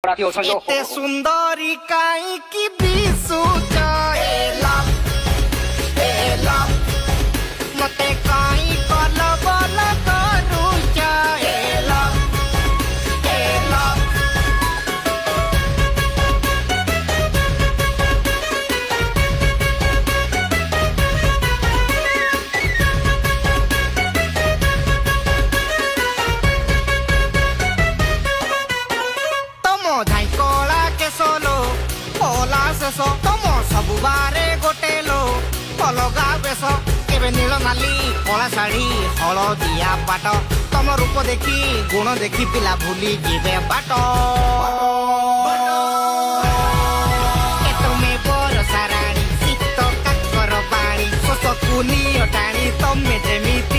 एते सुंदरी काई की बिसुच मते काई कल बल करूच तमो झाई कला केसलो ओला शेष तम सबु बारे गोटेलो अलगा बेश केबे नील नाली कला शाढ़ी हलदिया पाट तम रूप देखी गुण देखी पिला भूली जीवे बाट तुमे बरसा राणी शीत काकर पाणी शोष कुनी टाणी तमे जेमिति